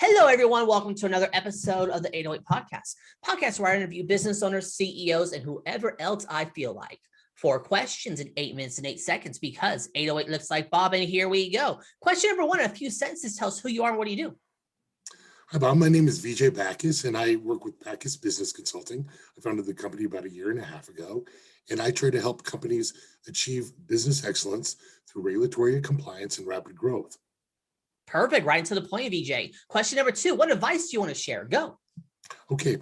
Hello, everyone. Welcome to another episode of the 808 podcast where I interview business owners, CEOs, and whoever else I feel like. 4 questions in 8 minutes and 8 seconds because 808 looks like Bob, and here we go. Question number 1, in a few sentences, tell us who you are and what do you do? Hi, Bob. My name is Vijay Bachus, and I work with Bachus Business Consulting. I founded the company about a year and a half ago, and I try to help companies achieve business excellence through regulatory compliance and rapid growth. Perfect. Right into the point, Vijay. Question number 2, what advice do you want to share? Go. Okay,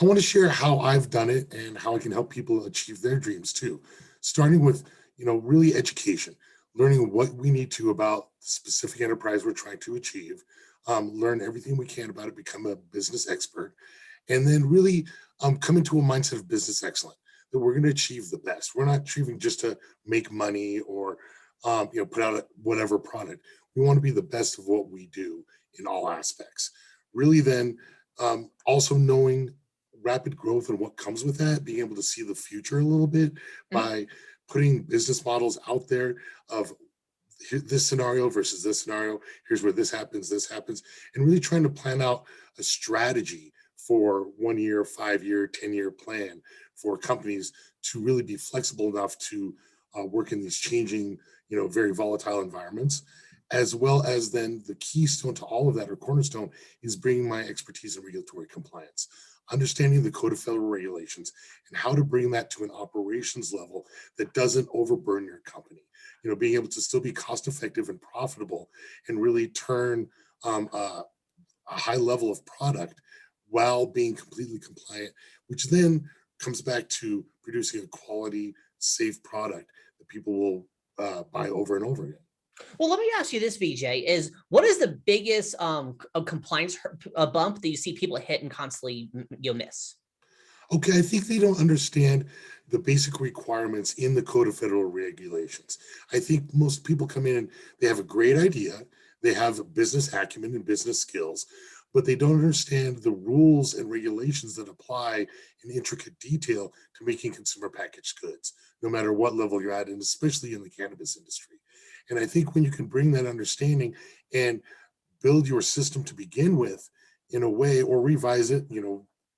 I want to share how I've done it and how I can help people achieve their dreams too. Starting with, really education, learning what we need to about the specific enterprise we're trying to achieve, learn everything we can about it, become a business expert, and then really come into a mindset of business excellence, that we're going to achieve the best. We're not achieving just to make money or put out whatever product. We want to be the best of what we do in all aspects. Really then also knowing rapid growth and what comes with that, being able to see the future a little bit by putting business models out there of this scenario versus this scenario. Here's where this happens, and really trying to plan out a strategy for 1 year, 5 year, 10-year plan for companies to really be flexible enough to work in these changing, very volatile environments, as well as then the keystone to all of that, or cornerstone, is bringing my expertise in regulatory compliance, understanding the Code of Federal Regulations and how to bring that to an operations level that doesn't overburden your company. Being able to still be cost effective and profitable and really turn a high level of product while being completely compliant, which then comes back to producing a quality, safe product that people will buy over and over again. Well, let me ask you this, Vijay, what is the biggest compliance bump that you see people hit and constantly miss? Okay, I think they don't understand the basic requirements in the Code of Federal Regulations. I think most people come in and they have a great idea, they have business acumen and business skills, but they don't understand the rules and regulations that apply in intricate detail to making consumer packaged goods, no matter what level you're at, and especially in the cannabis industry. And I think when you can bring that understanding and build your system to begin with in a way, or revise it,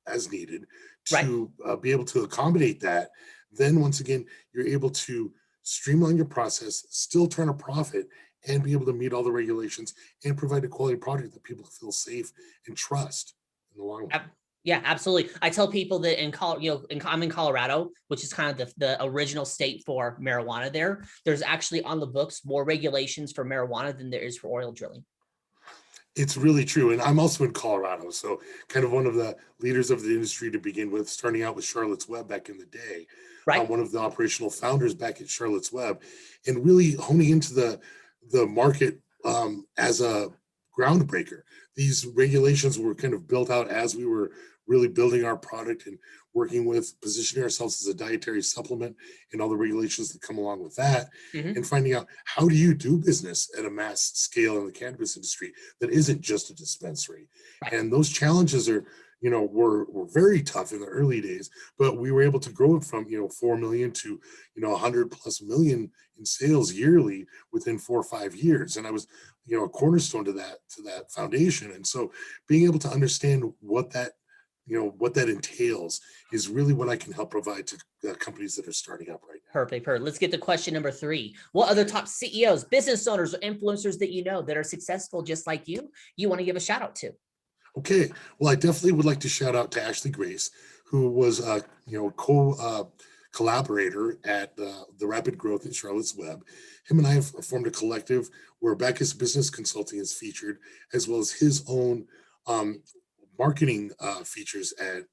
as needed to be able to accommodate that, then once again, you're able to streamline your process, still turn a profit, and be able to meet all the regulations and provide a quality product that people feel safe and trust in the long run. Yeah, absolutely. I tell people that I'm in Colorado, which is kind of the original state for marijuana there. There's actually on the books more regulations for marijuana than there is for oil drilling. It's really true. And I'm also in Colorado, so kind of one of the leaders of the industry to begin with, starting out with Charlotte's Web back in the day. Right. One of the operational founders back at Charlotte's Web, and really honing into the market as a groundbreaker. These regulations were kind of built out as we were really building our product and working with positioning ourselves as a dietary supplement and all the regulations that come along with that, and finding out how do you do business at a mass scale in the cannabis industry that isn't just a dispensary. Right. And those challenges are, were very tough in the early days, but we were able to grow it from, 4 million to, 100 plus million in sales yearly within 4 or 5 years. And I was, a cornerstone to that foundation. And so being able to understand what that entails is really what I can help provide to companies that are starting up right now. Perfect. Let's get to question number 3. What other top CEOs, business owners, or influencers that you know that are successful just like you want to give a shout out to? Okay. Well, I definitely would like to shout out to Ashley Grace, who was a collaborator at the Rapid Growth at Charlotte's Web. Him and I have formed a collective where Bachus Business Consulting is featured, as well as his own marketing features at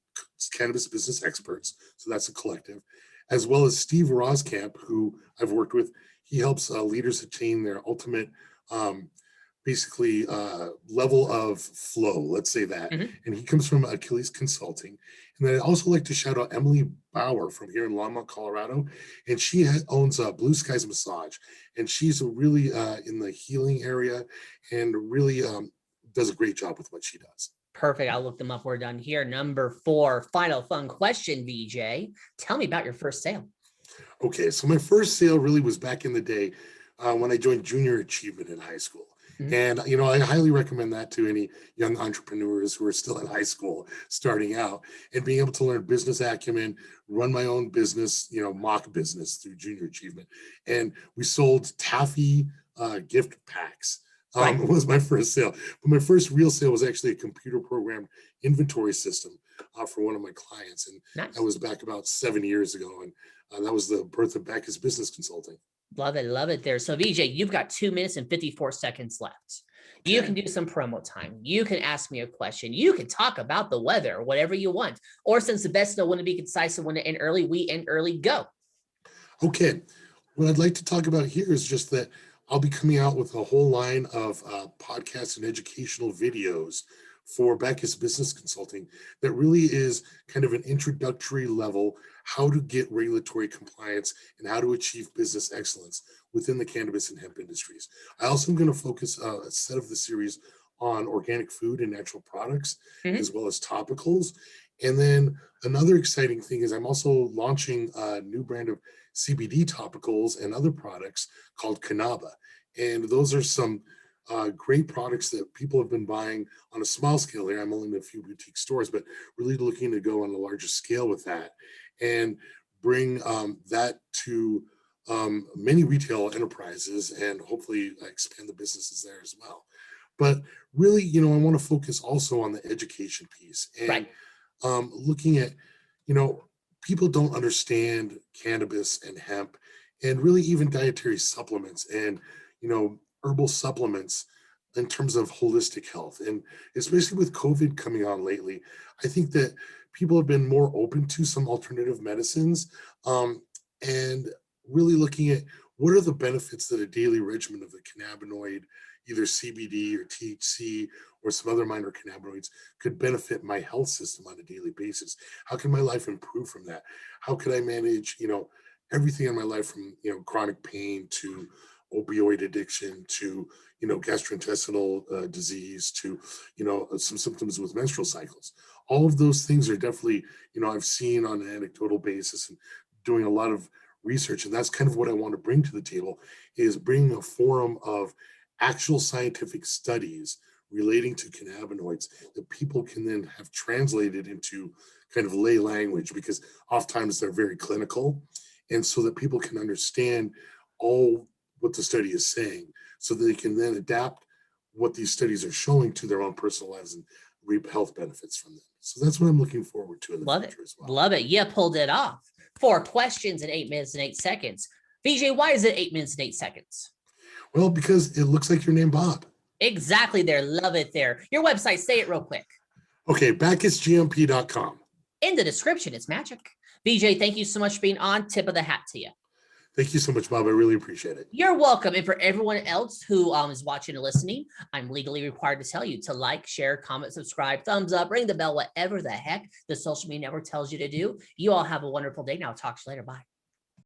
Cannabis Business Experts. So that's a collective, as well as Steve Roskamp, who I've worked with. He helps leaders attain their ultimate level of flow, let's say that. And he comes from Achilles Consulting. And then I'd also like to shout out Emily Bauer from here in Longmont, Colorado. And she owns Blue Skies Massage. And she's really in the healing area and really does a great job with what she does. Perfect. I'll look them up. We're done here. Number 4, final fun question, Vijay. Tell me about your first sale. Okay, so my first sale really was back in the day when I joined Junior Achievement in high school. Mhm. And, I highly recommend that to any young entrepreneurs who are still in high school starting out and being able to learn business acumen, run my own business, mock business through Junior Achievement. And we sold taffy gift packs. Right. It was my first sale. But my first real sale was actually a computer programmed inventory system for one of my clients. And that Nice. was back about 7 years ago. And that was the birth of Bachus Business Consulting. Love it. Love it there. So Vijay, you've got 2 minutes and 54 seconds left. You can Okay. do some promo time. You can ask me a question. You can talk about the weather, whatever you want. Or since the best know when to be concise and when to end early, we end early. Go. Okay. What I'd like to talk about here is just that I'll be coming out with a whole line of podcasts and educational videos for Bachus Business Consulting that really is kind of an introductory level how to get regulatory compliance and how to achieve business excellence within the cannabis and hemp industries. I also am going to focus a set of the series on organic food and natural products, Mhm. as well as topicals. And then another exciting thing is I'm also launching a new brand of CBD topicals and other products called Cannabis. And those are some great products that people have been buying on a small scale here. I'm only in a few boutique stores, but really looking to go on a larger scale with that and bring that to many retail enterprises and hopefully expand the businesses there as well. But really, I want to focus also on the education piece and Right. looking at, people don't understand cannabis and hemp and really even dietary supplements and, herbal supplements in terms of holistic health. And especially with COVID coming on lately, I think that people have been more open to some alternative medicines and really looking at what are the benefits that a daily regimen of the cannabinoid, either CBD or THC or some other minor cannabinoids, could benefit my health system on a daily basis. How can my life improve from that? How could I manage, everything in my life from, chronic pain to opioid addiction to, gastrointestinal disease to, some symptoms with menstrual cycles. All of those things are definitely, I've seen on an anecdotal basis and doing a lot of research. And that's kind of what I want to bring to the table is bring a forum of actual scientific studies relating to cannabinoids that people can then have translated into kind of lay language because oftentimes they're very clinical and so that people can understand all what the study is saying so that they can then adapt what these studies are showing to their own personal lives and reap health benefits from them. So that's what I'm looking forward to in the Love it. future as well. Love it. You pulled it off. 4 questions in 8 minutes and 8 seconds. Vijay, why is it 8 minutes and 8 seconds? Well, because it looks like your name, Bob. Exactly there. Love it there. Your website, say it real quick. Okay, bachusgmp.com. In the description, it's magic. Vijay, thank you so much for being on. Tip of the hat to you. Thank you so much, Bob. I really appreciate it. You're welcome. And for everyone else who is watching and listening, I'm legally required to tell you to like, share, comment, subscribe, thumbs up, ring the bell, whatever the heck the social media network tells you to do. You all have a wonderful day. Now, talk to you later. Bye.